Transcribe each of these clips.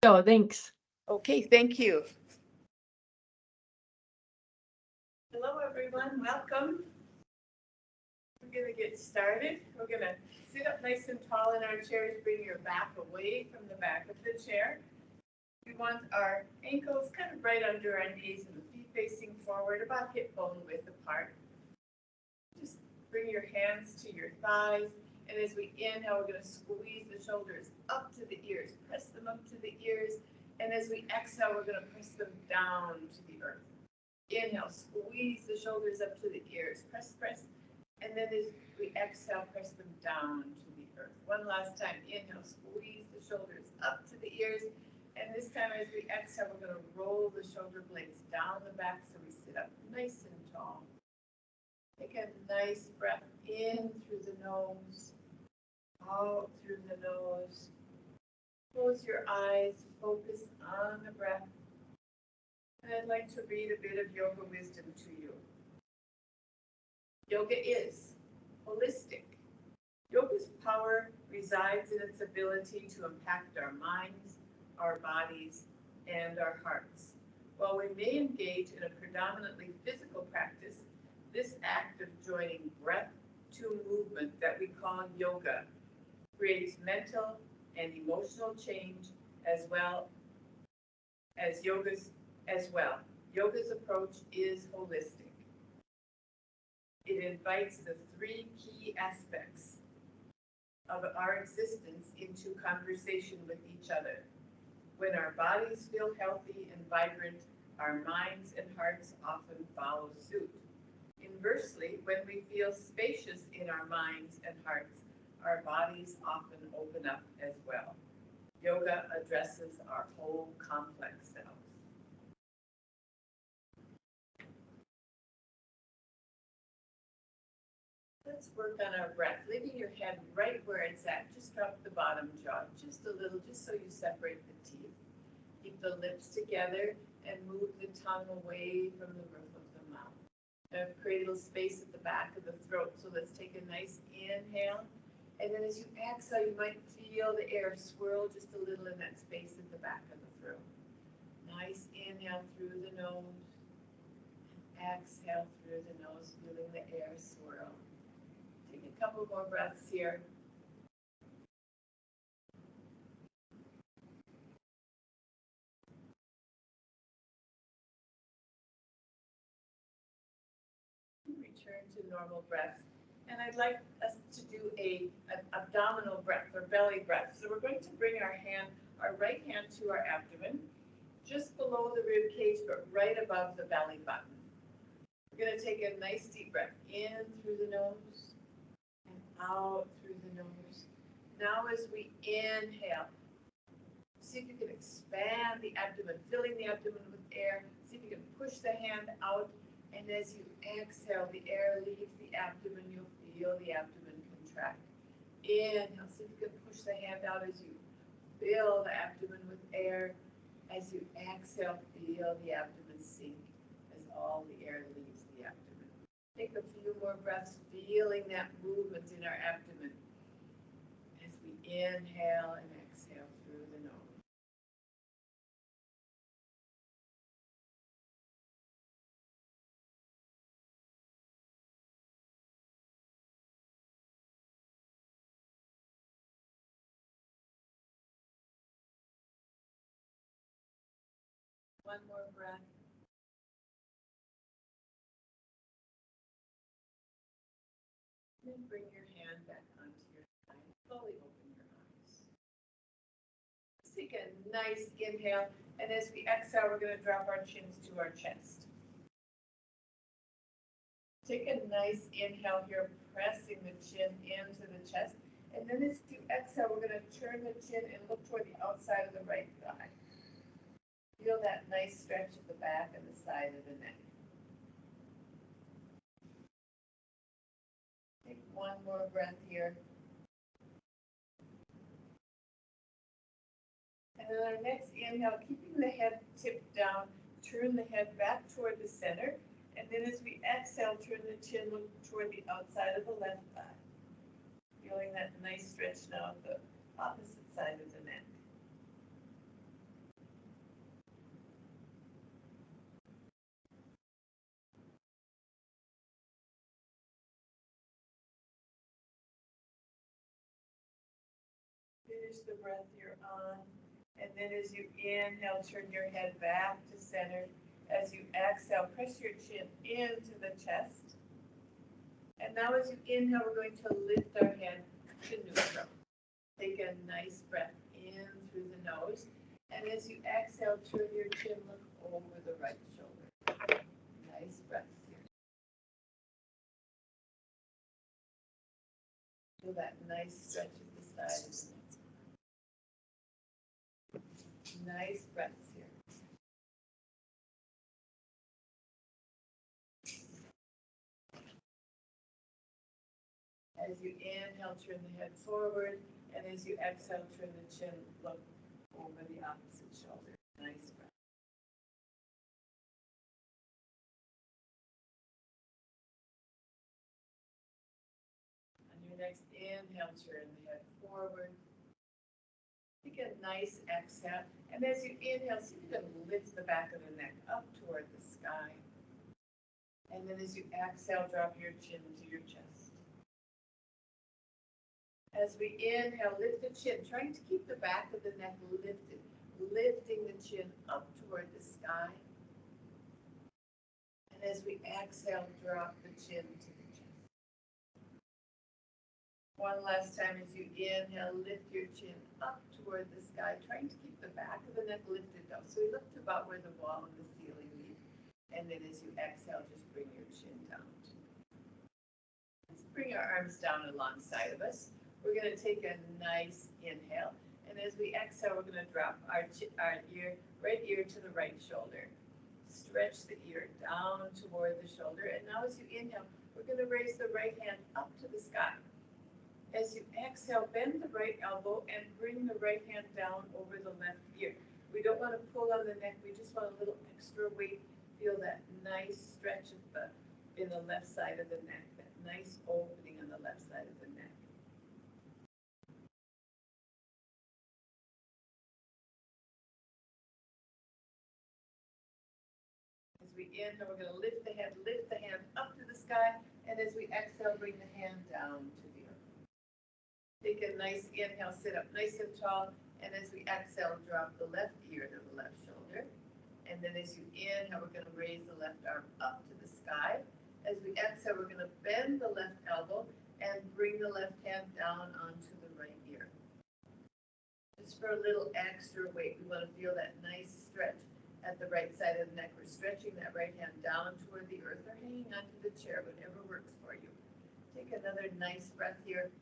Oh, thanks. Okay, thank you. Hello, everyone. Welcome. We're going to get started. We're going to sit up nice and tall in our chairs. Bring your back away from the back of the chair. We want our ankles kind of right under our knees and the feet facing forward, about hip bone width apart. Just bring your hands to your thighs. And as we inhale, we're going to squeeze the shoulders up to the ears. Press them up to the ears. And as we exhale, we're going to press them down to the earth. Inhale, squeeze the shoulders up to the ears. Press, press. And then as we exhale, press them down to the earth. One last time. Inhale, squeeze the shoulders up to the ears. And this time as we exhale, we're going to roll the shoulder blades down the back so we sit up nice and tall. Take a nice breath in through the nose, out through the nose. Close your eyes, focus on the breath. And I'd like to read a bit of yoga wisdom to you. Yoga is holistic. Yoga's power resides in its ability to impact our minds, our bodies, and our hearts. While we may engage in a predominantly physical practice, this act of joining breath to movement that we call yoga creates mental and emotional change as well. Yoga's approach is holistic. It invites the three key aspects of our existence into conversation with each other. When our bodies feel healthy and vibrant, our minds and hearts often follow suit. Inversely, when we feel spacious in our minds and hearts, our bodies often open up as well. Yoga addresses our whole complex selves. Let's work on our breath, leaving your head right where it's at. Just drop the bottom jaw just a little, just so you separate the teeth. Keep the lips together and move the tongue away from the roof of the mouth. Now create a little space at the back of the throat. So let's take a nice inhale. And then as you exhale, you might feel the air swirl just a little in that space at the back of the throat. Nice inhale through the nose. And exhale through the nose, feeling the air swirl. Take a couple more breaths here. Return to normal breath. And I'd like us to do an abdominal breath or belly breath. So we're going to bring our right hand to our abdomen, just below the rib cage, but right above the belly button. We're going to take a nice deep breath in through the nose and out through the nose. Now as we inhale, see if you can expand the abdomen, filling the abdomen with air. See if you can push the hand out. And as you exhale, the air leaves the abdomen. You'll feel the abdomen contract. Inhale, see if you can push the hand out as you fill the abdomen with air. As you exhale, feel the abdomen sink as all the air leaves the abdomen. Take a few more breaths, feeling that movement in our abdomen as we inhale and exhale through the nose. One more breath. And then bring your hand back onto your thigh. Slowly open your eyes. Let's take a nice inhale. And as we exhale, we're going to drop our chins to our chest. Take a nice inhale here, pressing the chin into the chest. And then as you exhale, we're going to turn the chin and look toward the outside of the right thigh. Feel that nice stretch at the back and the side of the neck. Take one more breath here. And then our next inhale, keeping the head tipped down, turn the head back toward the center. And then as we exhale, turn the chin, look toward the outside of the left thigh. Feeling that nice stretch now at the opposite side of the neck. finish the breath you're on. And then as you inhale, turn your head back to center. As you exhale, press your chin into the chest. And now as you inhale, we're going to lift our head to neutral. Take a nice breath in through the nose. And as you exhale, turn your chin, look over the right shoulder. Nice breath here. Feel that nice stretch at the side of the neck. Nice breaths here. As you inhale, turn the head forward, and as you exhale, turn the chin, look over the opposite shoulder. Nice breath. On your next inhale, turn the head forward. Take a nice exhale, and as you inhale, see if you can lift the back of the neck up toward the sky. And then as you exhale, drop your chin to your chest. As we inhale, lift the chin, trying to keep the back of the neck lifted, lifting the chin up toward the sky. And as we exhale, drop the chin to the chest. One last time as you inhale, lift your chin up toward the sky, trying to keep the back of the neck lifted up. So we look to about where the wall and the ceiling meet. And then as you exhale, just bring your chin down. Let's bring our arms down alongside of us. We're going to take a nice inhale. And as we exhale, we're going to drop our ear, right ear to the right shoulder. Stretch the ear down toward the shoulder. And now as you inhale, we're going to raise the right hand up to the sky. As you exhale, bend the right elbow and bring the right hand down over the left ear. We don't want to pull on the neck. We just want a little extra weight. Feel that nice stretch in the left side of the neck, that nice opening on the left side of the neck. As we inhale, we're going to lift the hand up to the sky, and as we exhale, bring the hand down to the earth. Take a nice inhale, sit up nice and tall, and as we exhale, drop the left ear to the left shoulder. And then as you inhale, we're going to raise the left arm up to the sky. As we exhale, we're going to bend the left elbow and bring the left hand down onto the right ear. Just for a little extra weight, we want to feel that nice stretch at the right side of the neck. We're stretching that right hand down toward the earth or hanging onto the chair, whatever works for you. Take another nice breath here.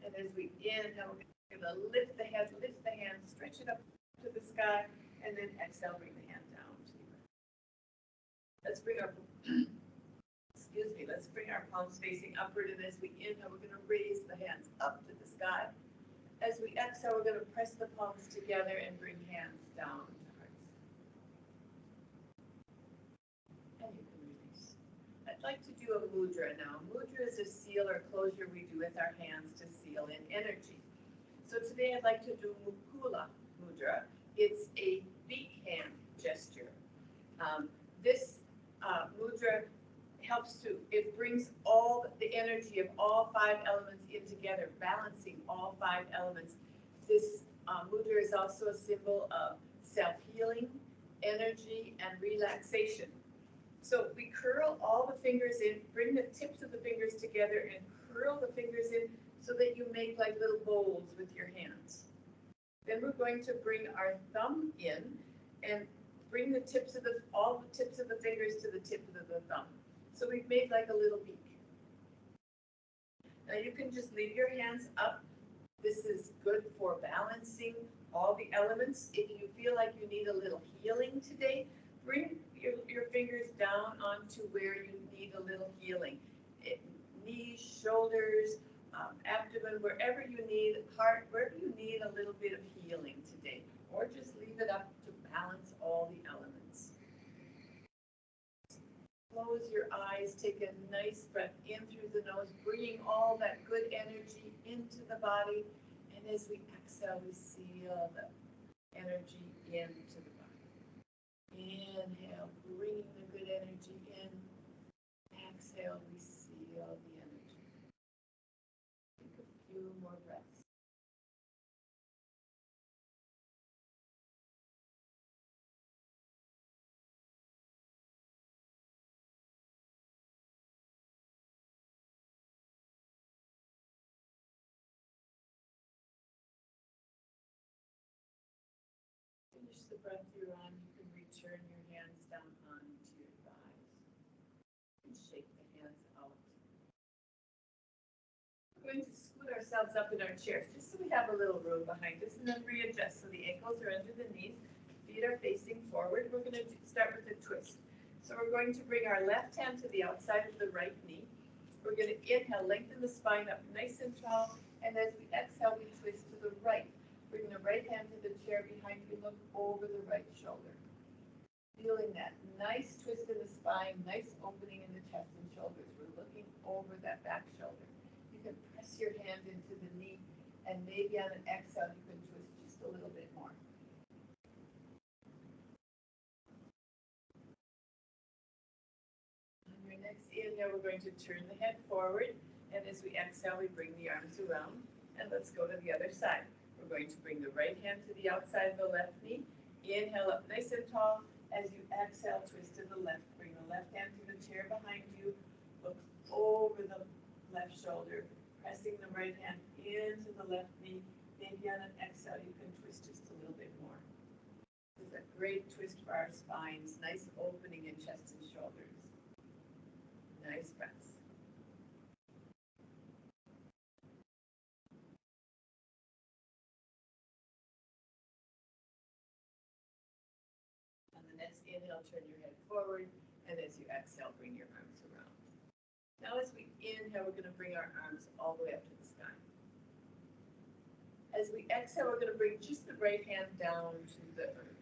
And as we inhale, we're going to lift the hand, stretch it up to the sky, and then exhale, bring the hand down to the earth. Let's bring our palms facing upward, and as we inhale, we're going to raise the hands up to the sky. As we exhale, we're going to press the palms together and bring hands down to hearts. And you can release. I'd like to do a mudra now. Mudra is a seal or closure we do with our hands to seal in energy. So today I'd like to do Mukula Mudra. It's a beak hand gesture. This mudra it brings all the energy of all 5 elements in together, balancing all 5 elements. This mudra is also a symbol of self-healing, energy, and relaxation. So we curl all the fingers in, bring the tips of the fingers together and curl the fingers in so that you make like little bowls with your hands. Then we're going to bring our thumb in and bring all the tips of the fingers to the tip of the thumb. So we've made like a little beak. Now you can just leave your hands up. This is good for balancing all the elements. If you feel like you need a little healing today, bring your fingers down onto where you need a little healing. Knees, shoulders, abdomen, wherever you need, heart, wherever you need a little bit of healing today. Or just leave it up to balance all the elements. Close your eyes, take a nice breath in through the nose, bringing all that good energy into the body. And as we exhale, we seal the energy into the body. Inhale, bringing the good energy in. Exhale, we seal the energy. Think of more breaths. Finish the breath you're on. You can return your hands down onto your thighs and shake the hands out. We're going to scoot ourselves up in our chairs just so we have a little room behind us, and then readjust so the ankles are under the knees, feet are facing forward. We're going to start with a twist. So we're going to bring our left hand to the outside of the right knee. We're going to inhale, lengthen the spine up nice and tall, and as we exhale, we twist to the right. Bring the right hand to the chair behind you, look over the right shoulder. Feeling that nice twist in the spine, nice opening in the chest and shoulders. We're looking over that back shoulder. You can press your hand into the knee, and maybe on an exhale, you can twist just a little bit more. On your next inhale, we're going to turn the head forward, and as we exhale, we bring the arms around, and let's go to the other side. We're going to bring the right hand to the outside of the left knee. Inhale up nice and tall. As you exhale, twist to the left. Bring the left hand to the chair behind you. Look over the left shoulder. Pressing the right hand into the left knee. Maybe on an exhale, you can twist just a little bit more. This is a great twist for our spines. Nice opening in chest and shoulders. Nice breaths. Next inhale, turn your head forward, and as you exhale, bring your arms around. Now as we inhale, we're going to bring our arms all the way up to the sky. As we exhale, we're going to bring just the right hand down to the earth.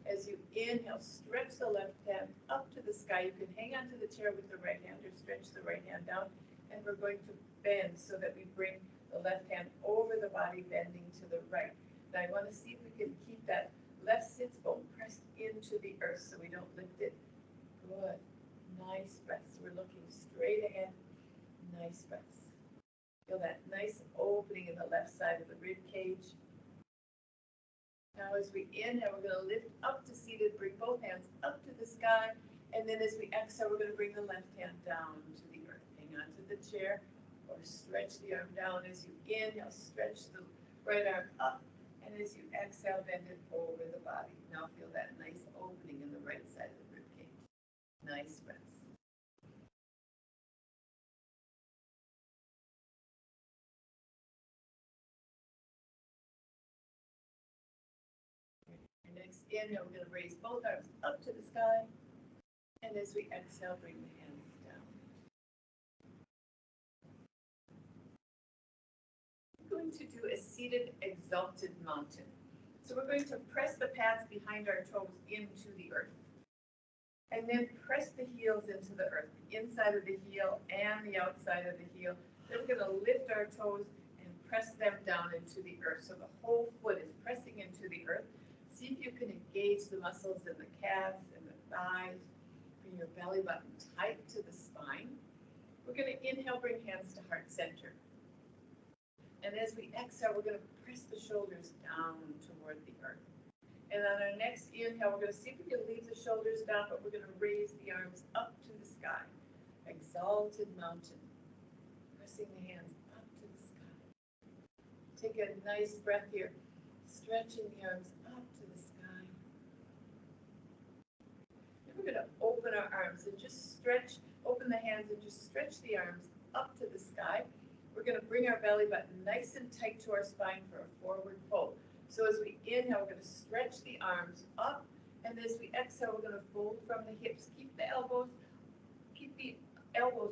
As you inhale, stretch the left hand up to the sky. You can hang onto the chair with the right hand or stretch the right hand down, and we're going to bend so that we bring the left hand over the body, bending to the right. Now I want to see if we can keep that left sits bone pressed into the earth so we don't lift it. Good. Nice breaths. We're looking straight ahead. Nice breaths. Feel that nice opening in the left side of the rib cage. Now as we inhale, we're going to lift up to seated, bring both hands up to the sky, and then as we exhale, we're going to bring the left hand down to the earth. Hang on to the chair or stretch the arm down. As you inhale, stretch the right arm up. And as you exhale, bend it over the body. Now feel that nice opening in the right side of the rib cage. Nice breaths. Your next inhale, we're going to raise both arms up to the sky. And as we exhale, bring the hands down. We're going to do a seated exalted mountain. So we're going to press the pads behind our toes into the earth. And then press the heels into the earth, the inside of the heel and the outside of the heel. Then we're going to lift our toes and press them down into the earth. So the whole foot is pressing into the earth. See if you can engage the muscles in the calves and the thighs. Bring your belly button tight to the spine. We're going to inhale, bring hands to heart center. And as we exhale, we're going to press the shoulders down toward the earth. And on our next inhale, we're going to see if we can leave the shoulders down, but we're going to raise the arms up to the sky. Exalted mountain. Pressing the hands up to the sky. Take a nice breath here. Stretching the arms up to the sky. Then we're going to open our arms and just stretch, open the hands and just stretch the arms up to the sky. We're going to bring our belly button nice and tight to our spine for a forward fold. So as we inhale, we're going to stretch the arms up, and as we exhale, we're going to fold from the hips. Keep the elbows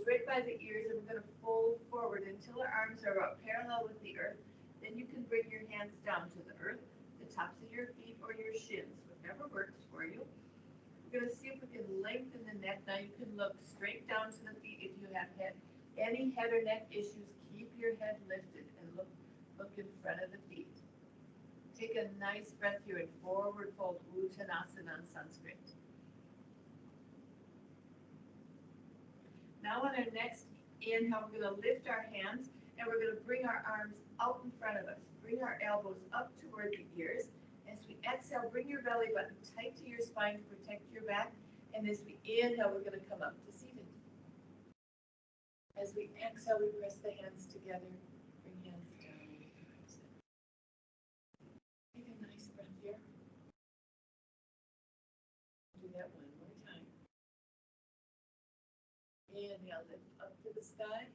right by the ears, and we're going to fold forward until our arms are up parallel with the earth. Then you can bring your hands down to the earth, the tops of your feet or your shins, whatever works for you. We're going to see if we can lengthen the neck. Now you can look straight down to the feet if you have any head or neck issues. Keep your head lifted and look in front of the feet. Take a nice breath here and forward fold, Uttanasana in Sanskrit. Now on our next inhale, we're going to lift our hands and we're going to bring our arms out in front of us. Bring our elbows up toward the ears. As we exhale, bring your belly button tight to your spine to protect your back. And as we inhale, we're going to come up to seated. As we exhale, we press the hands together. Bring hands down. Take a nice breath here. Do that one more time. Inhale, lift up to the sky.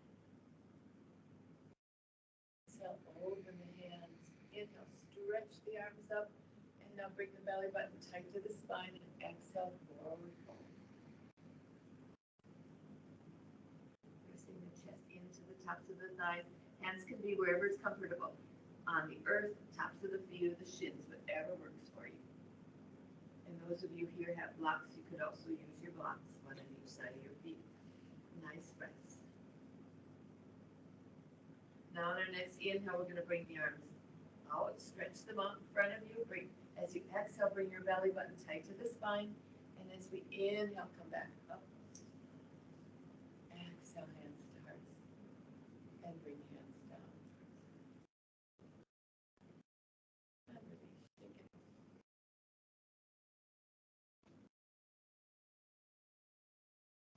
Exhale, open the hands. Inhale, stretch the arms up. And now bring the belly button tight to the spine and exhale, forward fold. Pressing the chest into the tops of the thighs. Hands can be wherever it's comfortable. On the earth, tops of the feet, or the shins, whatever works for you. And those of you here have blocks, you could also use your blocks, one on each side of your feet. Nice breaths. Now on our next inhale, we're going to bring the arms out, stretch them out in front of you. As you exhale, bring your belly button tight to the spine. And as we inhale, come back up. Exhale, hands to hearts. And bring hands down. And release, shake it.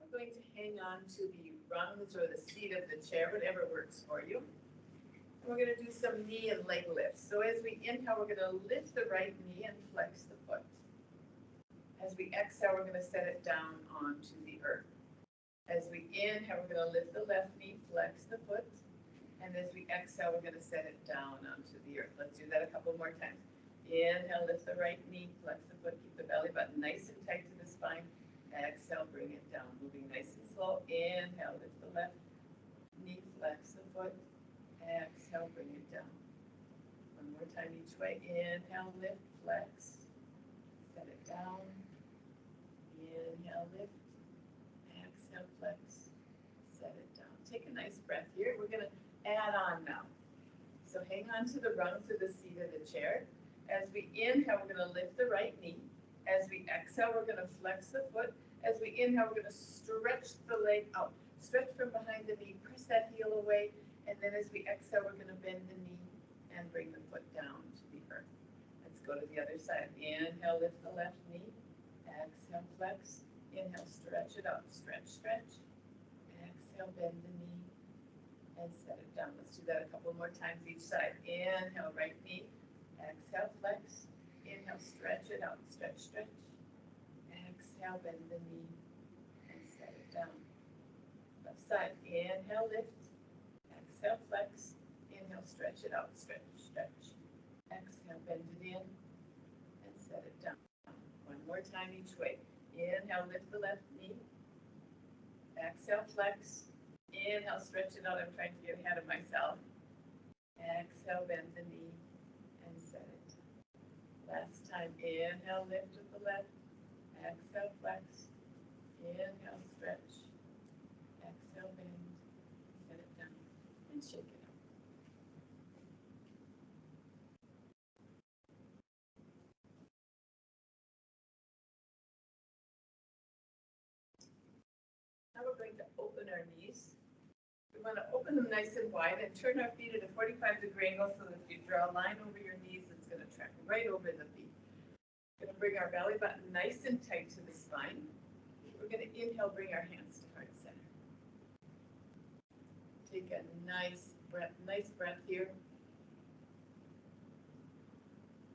We're going to hang on to the rungs or the seat of the chair, whatever works for you. And we're going to do some knee and leg lifts. So as we inhale, we're going to lift the right knee and flex the foot. As we exhale, we're going to set it down onto the earth. As we inhale, we're going to lift the left knee, flex the foot. And as we exhale, we're going to set it down onto the earth. Let's do that a couple more times. Inhale, lift the right knee, flex the foot, keep the belly button nice and tight to the spine. Exhale, bring it down, moving nice and slow. Inhale, lift the left knee, flex the foot. Exhale, bring it down. One more time each way. Inhale, lift, flex. Set it down. Inhale, lift. Exhale, flex. Set it down. Take a nice breath here. We're going to add on now. So hang on to the rungs of the seat of the chair. As we inhale, we're going to lift the right knee. As we exhale, we're going to flex the foot. As we inhale, we're going to stretch the leg out. Stretch from behind the knee. Press that heel away. And then as we exhale, we're going to bend the knee and bring the foot down to the earth. Let's go to the other side. Inhale, lift the left knee. Exhale, flex. Inhale, stretch it out. Stretch, stretch. Exhale, bend the knee and set it down. Let's do that a couple more times each side. Inhale, right knee. Exhale, flex. Inhale, stretch it out. Stretch, stretch. Exhale, bend the knee and set it down. Left side. Inhale, lift. Exhale, flex. Inhale, stretch it out. Stretch, stretch. Exhale, bend it in and set it down. One more time each way. Inhale, lift the left knee. Exhale, flex. Inhale, stretch it out. I'm trying to get ahead of myself. Exhale, bend the knee and set it. Last time. Inhale, lift with the left. Exhale, flex. Inhale, stretch. Exhale, bend. Set it down and shake it out. Now we're going to open our knees. We want to open them nice and wide and turn our feet at a 45-degree angle so that if you draw a line over your knees, it's going to track right over the feet. We're going to bring our belly button nice and tight to the spine. We're going to inhale, bring our hands to heart center. Take a nice breath here.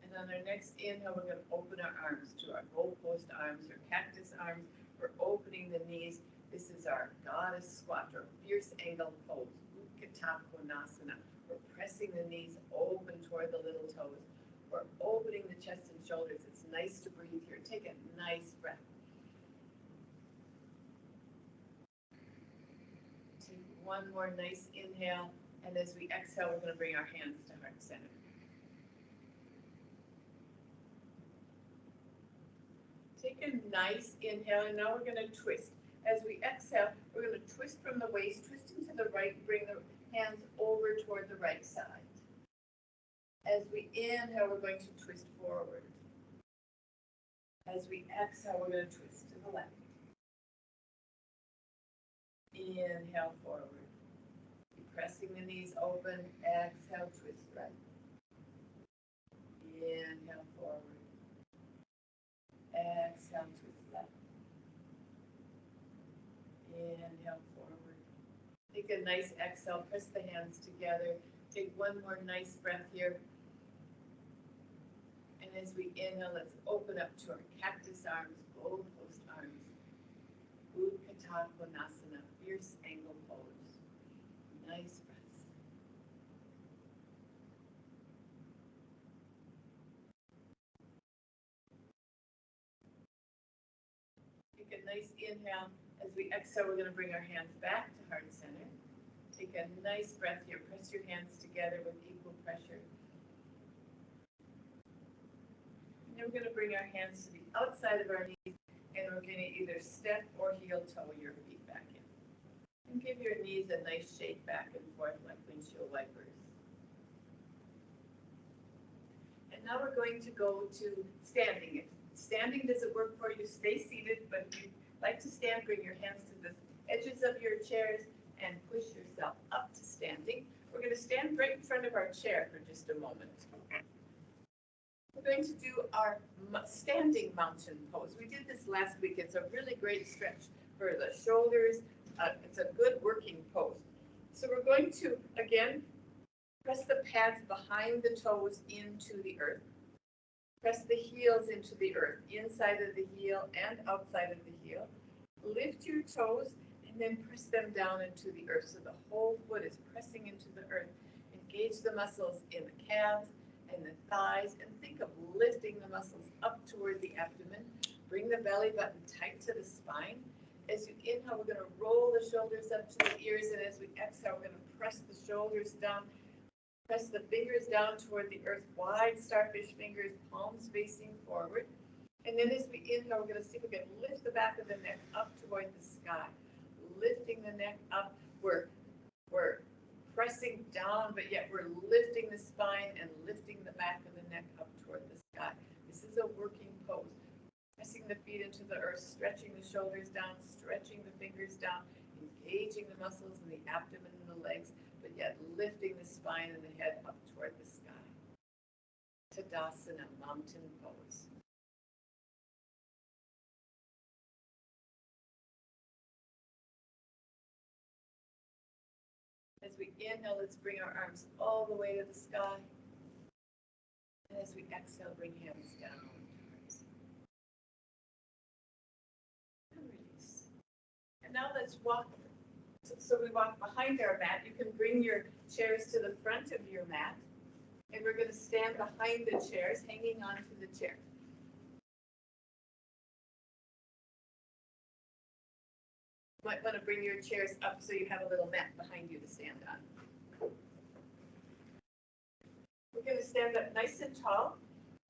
And on our next inhale, we're going to open our arms to our goalpost arms or cactus arms. We're opening the knees. This is our goddess squat or fierce angle pose, Utthita Konasana. We're pressing the knees open toward the little toes. We're opening the chest and shoulders. It's nice to breathe here. Take a nice breath. Take one more nice inhale. And as we exhale, we're going to bring our hands to heart center. Take a nice inhale, and now we're going to twist. As we exhale, we're going to twist from the waist, twist into the right, bring the hands over toward the right side. As we inhale, we're going to twist forward. As we exhale, we're going to twist to the left. Inhale forward. pressing the knees open. Exhale, twist right. Inhale, forward. Exhale, twist left. Inhale, forward. Take a nice exhale, press the hands together. Take one more nice breath here. And as we inhale, let's open up to our cactus arms, both closed arms. Utkatta Konasana, fierce angle pose. Nice breaths. Take a nice inhale. As we exhale, we're going to bring our hands back to heart center. Take a nice breath here. Press your hands together with equal pressure. And then we're going to bring our hands to the outside of our knees, and we're going to either step or heel toe your feet back in. And give your knees a nice shake back and forth like windshield wipers. And now we're going to go to standing. If standing doesn't work for you, stay seated, but if you'd like to stand, bring your hands to the edges of your chairs and push yourself up to standing. We're going to stand right in front of our chair for just a moment. We're going to do our standing mountain pose. We did this last week. It's a really great stretch for the shoulders. It's a good working pose. So we're going to, again, press the pads behind the toes into the earth. Press the heels into the earth, inside of the heel and outside of the heel. Lift your toes and then press them down into the earth. So the whole foot is pressing into the earth. Engage the muscles in the calves and the thighs, and think of lifting the muscles up toward the abdomen. Bring the belly button tight to the spine. As you inhale, we're going to roll the shoulders up to the ears, and as we exhale, we're going to press the shoulders down. Press the fingers down toward the earth, wide starfish fingers, palms facing forward. And then as we inhale, we're going to see if we can lift the back of the neck up toward the sky. Lifting the neck up, we're pressing down, but yet we're lifting the spine and lifting the back of the neck up toward the sky. This is a working pose. Pressing the feet into the earth, stretching the shoulders down, stretching the fingers down, engaging the muscles in the abdomen and the legs, but yet lifting the spine and the head up toward the sky. Tadasana, mountain pose. As we inhale, let's bring our arms all the way to the sky. And as we exhale, bring hands down. And release. And now let's walk. So we walk behind our mat. You can bring your chairs to the front of your mat. And we're going to stand behind the chairs, hanging onto the chair. You might want to bring your chairs up so you have a little mat behind you to stand on. We're going to stand up nice and tall,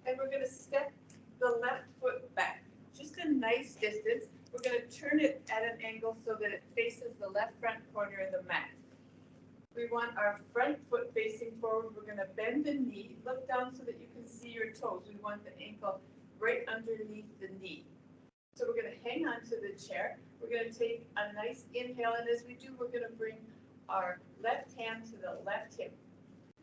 and we're going to step the left foot back, just a nice distance. We're going to turn it at an angle so that it faces the left front corner of the mat. We want our front foot facing forward. We're going to bend the knee, look down so that you can see your toes. We want the ankle right underneath the knee. So we're going to hang on to the chair. We're going to take a nice inhale, and as we do, we're going to bring our left hand to the left hip.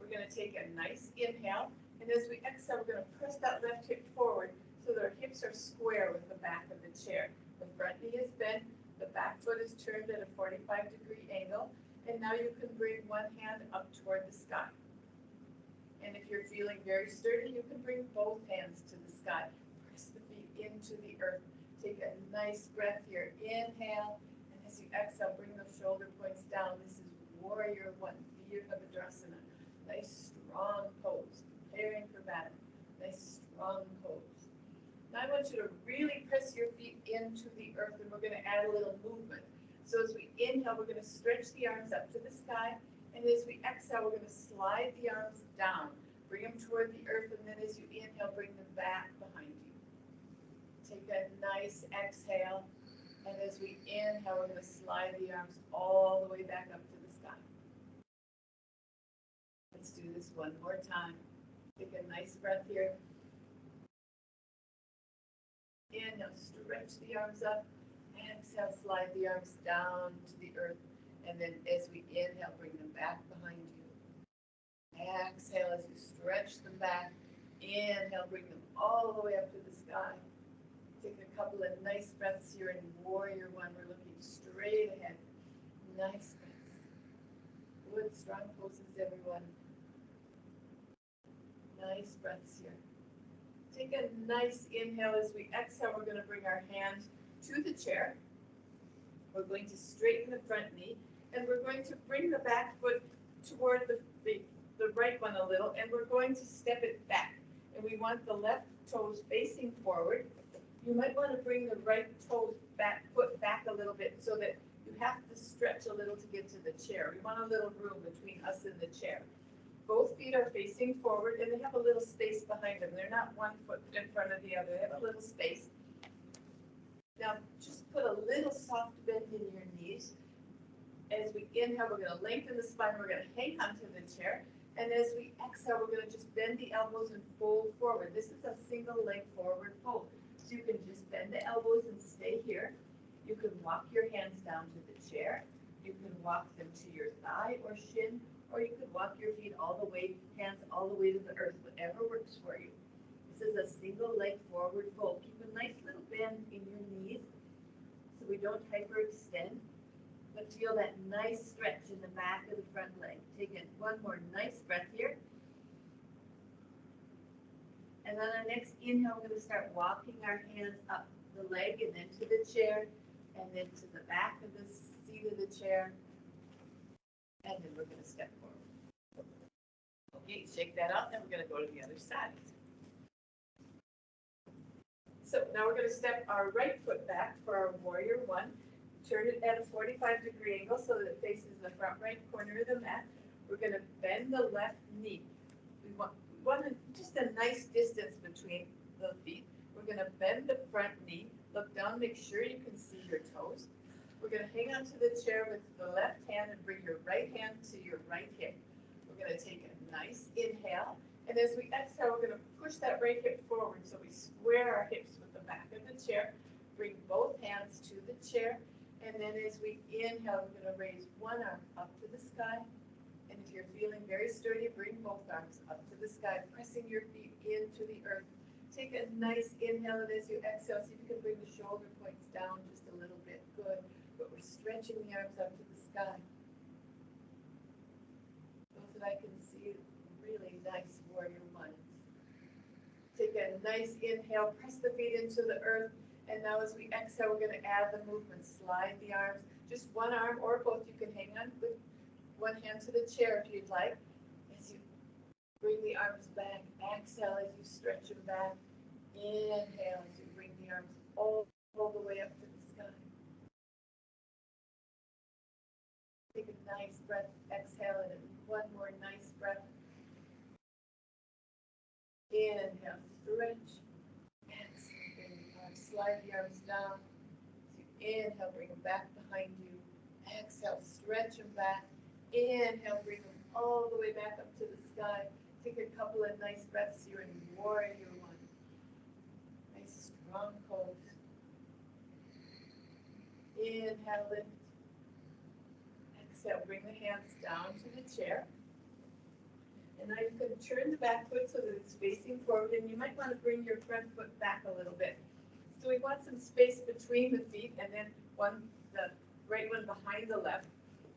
We're going to take a nice inhale, and as we exhale, we're going to press that left hip forward so that our hips are square with the back of the chair. The front knee is bent, the back foot is turned at a 45-degree angle, and now you can bring one hand up toward the sky. And if you're feeling very sturdy, you can bring both hands to the sky. Press the feet into the earth. Take a nice breath here. Inhale, and as you exhale, bring those shoulder points down. This is Warrior One, Virabhadrasana. Nice strong pose, preparing for battle. Nice strong pose. Now I want you to really press your feet into the earth, and we're going to add a little movement. So as we inhale, we're going to stretch the arms up to the sky, and as we exhale, we're going to slide the arms down. Bring them toward the earth, and then as you inhale, bring them back behind you. Take a nice exhale, and as we inhale, we're going to slide the arms all the way back up to the sky. Let's do this one more time. Take a nice breath here. Inhale, stretch the arms up. Exhale, slide the arms down to the earth. And then as we inhale, bring them back behind you. Exhale as you stretch them back. Inhale, bring them all the way up to the sky. Take a couple of nice breaths here in Warrior One. We're looking straight ahead. Nice breaths. Good, strong poses, everyone. Nice breaths here. Take a nice inhale. As we exhale, we're going to bring our hand to the chair. We're going to straighten the front knee, and we're going to bring the back foot toward the right one a little, and we're going to step it back. And we want the left toes facing forward. You might want to bring the right foot back a little bit so that you have to stretch a little to get to the chair. We want a little room between us and the chair. Both feet are facing forward, and they have a little space behind them. They're not one foot in front of the other. They have a little space. Now, just put a little soft bend in your knees. As we inhale, we're going to lengthen the spine. We're going to hang onto the chair. And as we exhale, we're going to just bend the elbows and fold forward. This is a single leg forward fold. So you can just bend the elbows and stay here. You can walk your hands down to the chair. You can walk them to your thigh or shin, or you could walk your feet all the way, hands all the way to the earth, whatever works for you. This is a single leg forward fold. Keep a nice little bend in your knees so we don't hyperextend. But feel that nice stretch in the back of the front leg. Take in one more nice breath here. And on our next inhale, we're going to start walking our hands up the leg and then to the chair, and then to the back of the seat of the chair. And then we're going to step forward. Okay, shake that out, and we're going to go to the other side. So now we're going to step our right foot back for our Warrior One. Turn it at a 45-degree angle so that it faces the front right corner of the mat. We're going to bend the left knee. We want just a nice distance between the feet. We're going to bend the front knee. Look down, make sure you can see your toes. We're going to hang onto the chair with the left hand and bring your right hand to your right hip. We're going to take a nice inhale. And as we exhale, we're going to push that right hip forward so we square our hips with the back of the chair. Bring both hands to the chair. And then as we inhale, we're going to raise one arm up to the sky. And if you're feeling very sturdy, bring both arms up to the sky, pressing your feet into the earth. Take a nice inhale, and as you exhale, see if you can bring the shoulder points down just a little bit. Good. But we're stretching the arms up to the sky. Those that I can see, really nice Warrior Ones. Take a nice inhale, press the feet into the earth. And now as we exhale, we're going to add the movement. Slide the arms, just one arm or both. You can hang on with one hand to the chair if you'd like. As you bring the arms back, exhale as you stretch them back. Inhale as you bring the arms all the way up to the sky. Take a nice breath, exhale, and one more nice breath. Inhale, stretch. Slide the arms down. So inhale, bring them back behind you. Exhale, stretch them back. Inhale, bring them all the way back up to the sky. Take a couple of nice breaths here in Warrior One. Nice strong pose. Inhale, lift. Exhale, bring the hands down to the chair. And now you can turn the back foot so that it's facing forward, and you might want to bring your front foot back a little bit. So we want some space between the feet, and then the right one behind the left.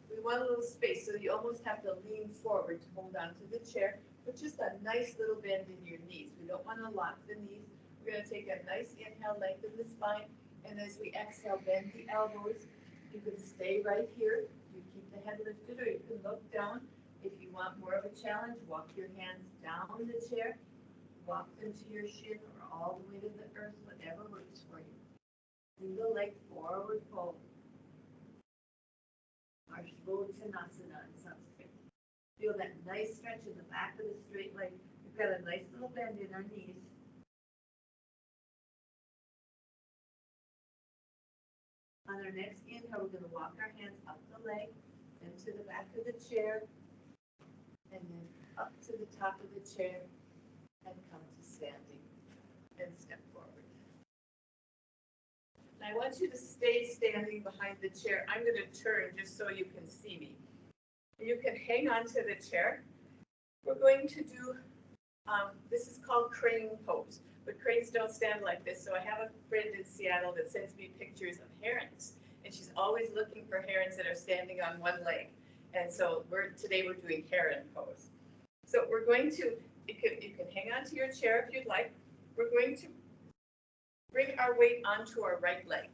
We want a little space so you almost have to lean forward to hold on to the chair, with just a nice little bend in your knees. We don't want to lock the knees. We're going to take a nice inhale, lengthen the spine, and as we exhale, bend the elbows. You can stay right here. You keep the head lifted, or you can look down. If you want more of a challenge, walk your hands down the chair. Walk them to your shin or all the way to the earth, whatever works for you. Single leg forward fold. Our Svanasana in Sanskrit. Feel that nice stretch in the back of the straight leg. We've got a nice little bend in our knees. On our next inhale, we're going to walk our hands up the leg, then to the back of the chair, and then up to the top of the chair. And come to standing and step forward. I want you to stay standing behind the chair. I'm going to turn just so you can see me. You can hang on to the chair. We're going to do, this is called crane pose, but cranes don't stand like this. So I have a friend in Seattle that sends me pictures of herons, and she's always looking for herons that are standing on one leg. And so today we're doing heron pose. So we're going to, you can hang on to your chair if you'd like. We're going to bring our weight onto our right leg.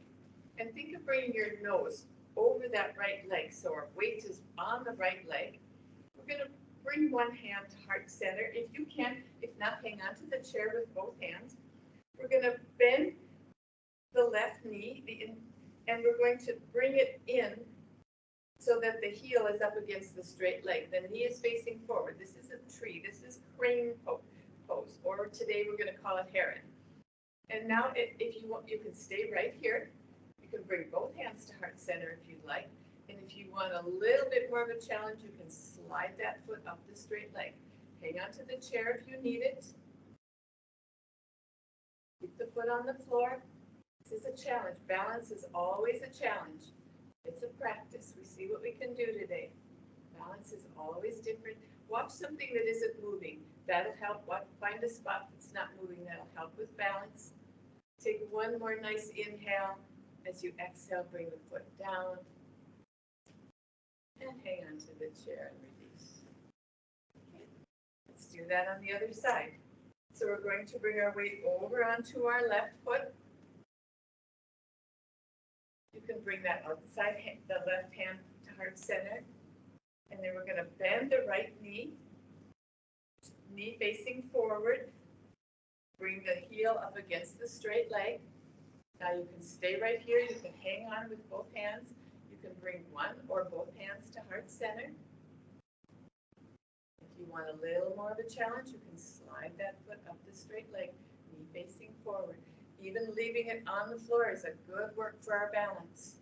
And think of bringing your nose over that right leg. So our weight is on the right leg. We're going to bring one hand to heart center. If you can, if not, hang on to the chair with both hands. We're going to bend the left knee, and we're going to bring it in so that the heel is up against the straight leg. The knee is facing forward. This is a tree. This is crane pose, or today we're going to call it heron. And now if you want, you can stay right here. You can bring both hands to heart center if you'd like. And if you want a little bit more of a challenge, you can slide that foot up the straight leg. Hang on to the chair if you need it. Keep the foot on the floor. This is a challenge. Balance is always a challenge. It's a practice. We see what we can do today. Balance is always different. Watch something that isn't moving. That'll help. Find a spot that's not moving. That'll help with balance. Take one more nice inhale. As you exhale, bring the foot down. And hang on to the chair and release. Okay. Let's do that on the other side. So we're going to bring our weight over onto our left foot. You can bring that outside, the left hand to heart center. And then we're going to bend the right knee, knee facing forward. Bring the heel up against the straight leg. Now you can stay right here. You can hang on with both hands. You can bring one or both hands to heart center. If you want a little more of a challenge, you can slide that foot up the straight leg, knee facing forward. Even leaving it on the floor is a good work for our balance.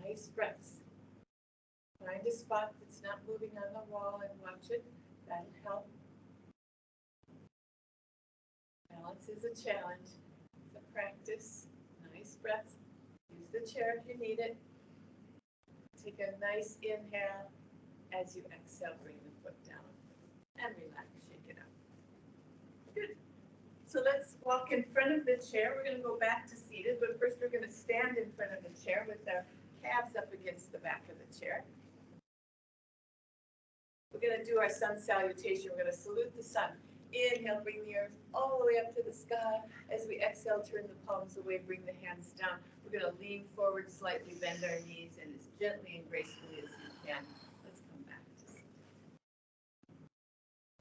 Nice breaths. Find a spot that's not moving on the wall and watch it. That'll help. Balance is a challenge. It's a practice. Nice breaths. Use the chair if you need it. Take a nice inhale. As you exhale, bring the foot down and relax. Shake it up. Good. So let's walk in front of the chair. We're going to go back to seated, but first we're going to stand in front of the chair with our calves up against the back of the chair. We're going to do our sun salutation. We're going to salute the sun. Inhale, bring the earth all the way up to the sky. As we exhale, turn the palms away, bring the hands down. We're going to lean forward slightly, bend our knees, and as gently and gracefully as you can. Let's come back to seated.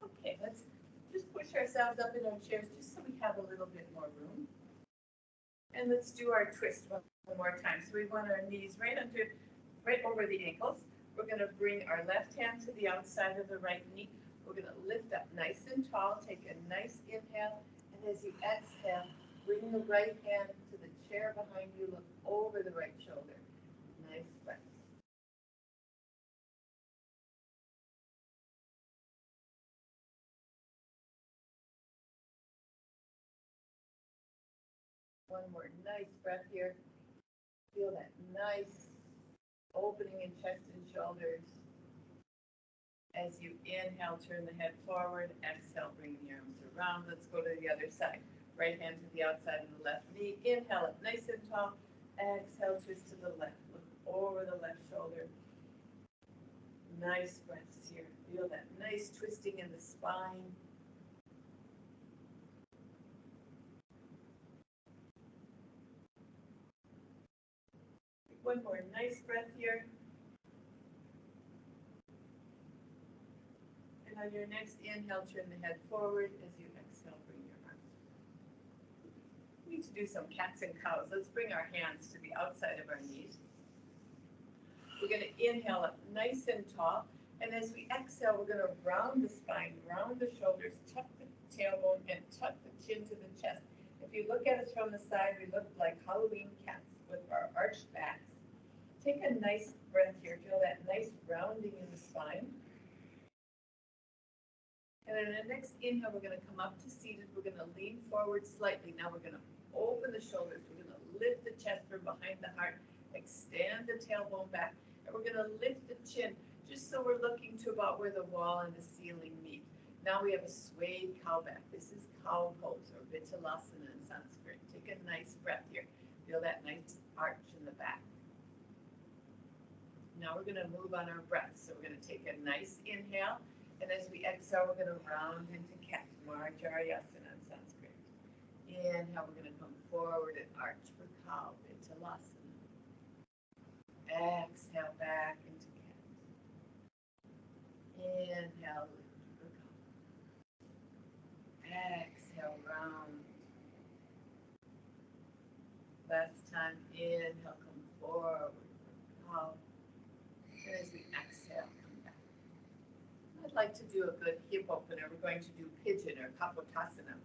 Okay, let's just push ourselves up in our chairs just so we have a little bit more room. And let's do our twist one more time. So we want our knees right over the ankles. We're going to bring our left hand to the outside of the right knee. We're going to lift up nice and tall. Take a nice inhale. And as you exhale, bring the right hand to the chair behind you. Look over the right shoulder. Nice breath. One more nice breath here. Feel that nice opening in chest and shoulders. As you inhale, turn the head forward. Exhale, bring the arms around. Let's go to the other side. Right hand to the outside of the left knee. Inhale up nice and tall. Exhale, twist to the left. Look over the left shoulder. Nice breaths here. Feel that nice twisting in the spine. One more nice breath here. And on your next inhale, turn the head forward. As you exhale, bring your arms. We need to do some cats and cows. Let's bring our hands to the outside of our knees. We're going to inhale up nice and tall. And as we exhale, we're going to round the spine, round the shoulders, tuck the tailbone, and tuck the chin to the chest. If you look at us from the side, we look like Halloween cats with our arched backs. Take a nice breath here. Feel that nice rounding in the spine. And then the next inhale, we're going to come up to seated. We're going to lean forward slightly. Now we're going to open the shoulders. We're going to lift the chest from behind the heart, extend the tailbone back, and we're gonna lift the chin just so we're looking to about where the wall and the ceiling meet. Now we have a swayed cow back. This is cow pose or Vittalasana in Sanskrit. Take a nice breath here. Feel that nice arch in the back. Now we're gonna move on our breath. So we're gonna take a nice inhale, and as we exhale, we're gonna round into cat, Marjarayasana in Sanskrit. Inhale, we're gonna come forward and arch for cow, Vittalasana. Exhale, back into cat. Inhale, lift for cow. Exhale, round. Last time, inhale, come forward for cow. And as we exhale, come back. I'd like to do a good hip opener. We're going to do pigeon or Kapotasana.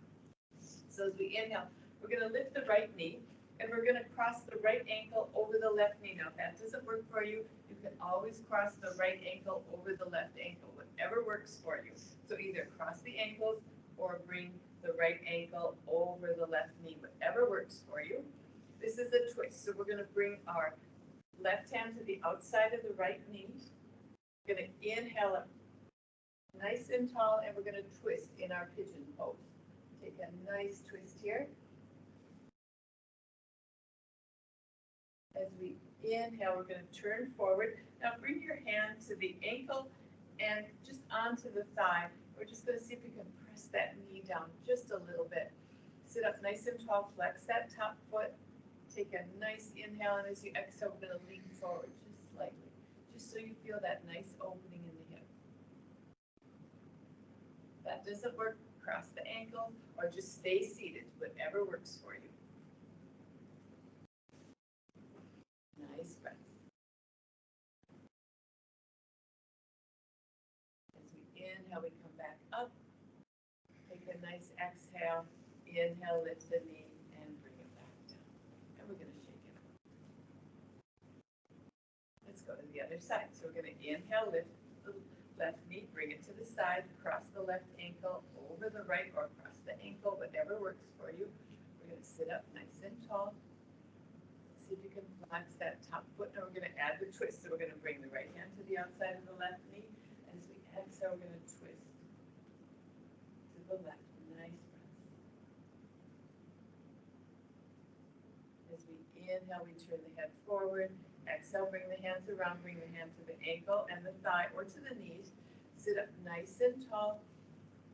So as we inhale, we're going to lift the right knee and we're going to cross the right ankle over the left knee. Now, if that doesn't work for you, you can always cross the right ankle over the left ankle, whatever works for you. So either cross the ankles or bring the right ankle over the left knee, whatever works for you. This is a twist. So we're going to bring our left hand to the outside of the right knee. We're going to inhale up nice and tall, and we're going to twist in our pigeon pose. Take a nice twist here. As we inhale, we're going to turn forward. Now bring your hand to the ankle and just onto the thigh. We're just going to see if we can press that knee down just a little bit. Sit up nice and tall, flex that top foot. Take a nice inhale, and as you exhale, we're going to lean forward just slightly, just so you feel that nice opening in the hip. If that doesn't work, cross the ankle or just stay seated, whatever works for you. Nice breath. As we inhale, we come back up. Take a nice exhale. Inhale, lift the knee, and bring it back down. And we're going to shake it up. Let's go to the other side. So we're going to inhale, lift the left knee, bring it to the side, cross the left ankle over the right or cross the ankle, whatever works for you. We're going to sit up nice and tall. See if you can flex that top foot. Now we're going to add the twist. So we're going to bring the right hand to the outside of the left knee. As we exhale, we're going to twist to the left. Nice breath. As we inhale, we turn the head forward. Exhale, bring the hands around, bring the hand to the ankle and the thigh or to the knees. Sit up nice and tall.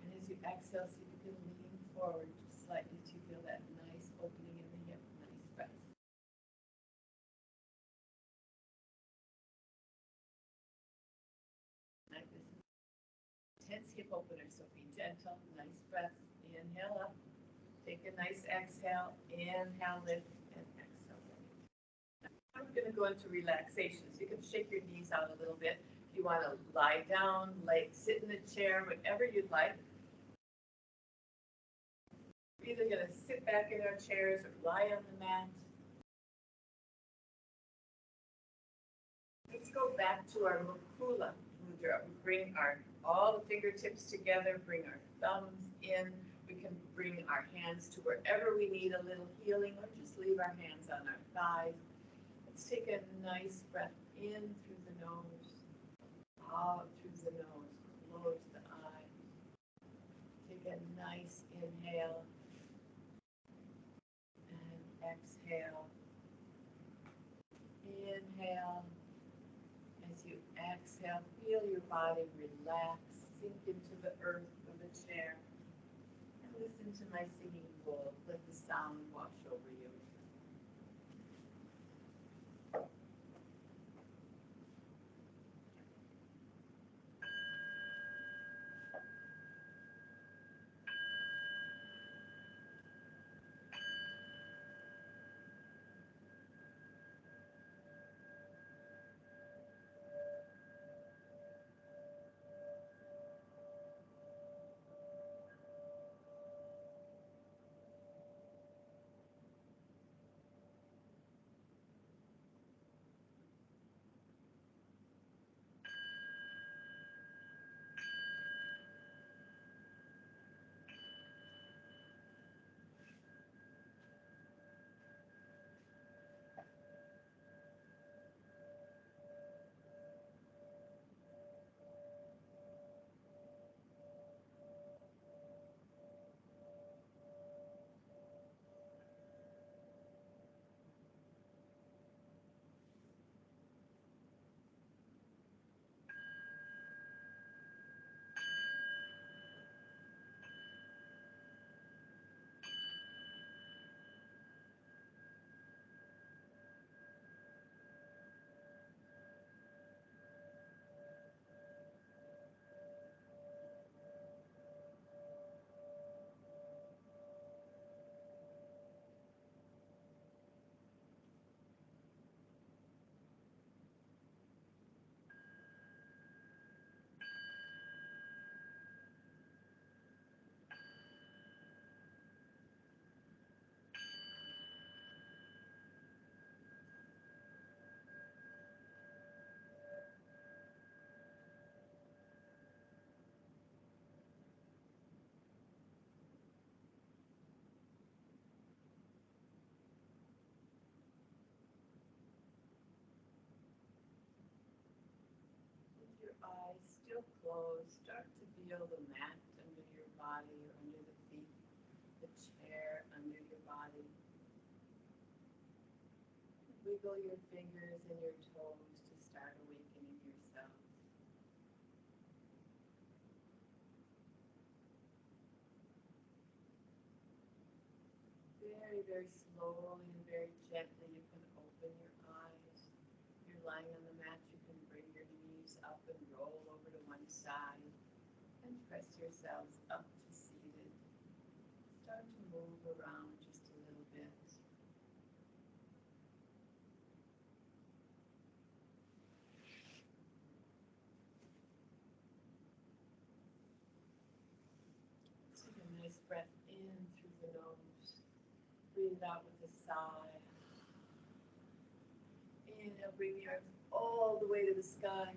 And as you exhale, see if you can lean forward just slightly to feel that nice opening in the hip. Nice breath. Like this intense hip opener, so be gentle. Nice breath. Inhale up. Take a nice exhale. Inhale, lift, and exhale. Now we're going to go into relaxation. So you can shake your knees out a little bit. If you want to lie down, sit in the chair, whatever you'd like. We're either going to sit back in our chairs or lie on the mat. Let's go back to our Mukula Mudra. We bring all the fingertips together, bring our thumbs in. We can bring our hands to wherever we need a little healing, or just leave our hands on our thighs. Let's take a nice breath in through the nose, out through the nose, close the eyes. Take a nice inhale and exhale. Inhale. As you exhale, feel your body relax, sink into the earth of the chair. And listen to my singing bowl. Let the sound wash over you. your eyes still closed, start to feel the mat under your body or under the feet, the chair under your body. Wiggle your fingers and your toes to start awakening yourself. Very, very slowly and very gently, you can open your eyes. If you're lying on the mat, you can bring your knees up and roll over to one side and press yourselves up to seated. Start to move around just a little bit. Take a nice breath in through the nose. Breathe out with a sigh. Inhale, bring the arms all the way to the sky.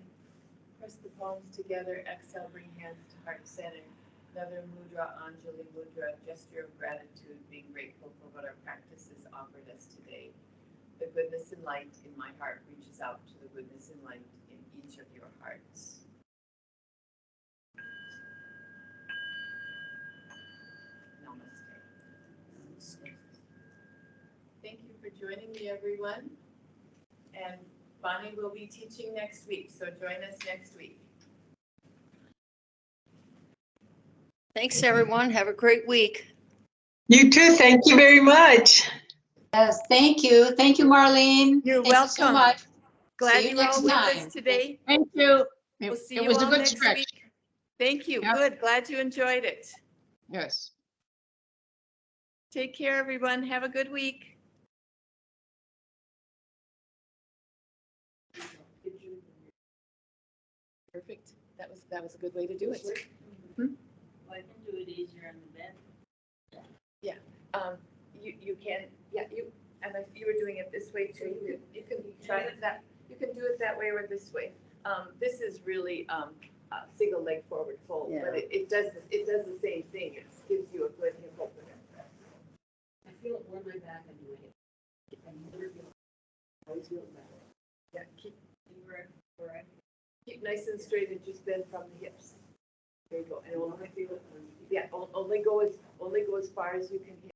Press the palms together. Exhale, bring hands to heart center. Another mudra, Anjali mudra, gesture of gratitude, being grateful for what our practices offered us today. The goodness and light in my heart reaches out to the goodness and light in each of your hearts. Namaste. Thank you for joining me, everyone. And Bonnie will be teaching next week, so join us next week. Thanks, everyone. Have a great week. You too. Thank you very much. Yes, thank you. Thank you, Marlene. You're Thank you so welcome. much. Glad See you you were all next with time. us today. Thank you. We'll see It you was a all good next stretch. week. Thank you. Yep. Good. Glad you enjoyed it. Yes. Take care, everyone. Have a good week. Perfect. That was a good way to do it. I can do it easier in the bed. You can, yeah, and if you were doing it this way too, you can try it that, you can do it that way or this way. This is really, a single leg forward fold, but it does the same thing. It gives you a good hip opener. I feel it more in my back than my hip. I never feel, I always feel it better. Yeah, Correct. keep nice and straight and just bend from the hips. There you go. And I only, want to feel it when yeah, only go as far as you can hit.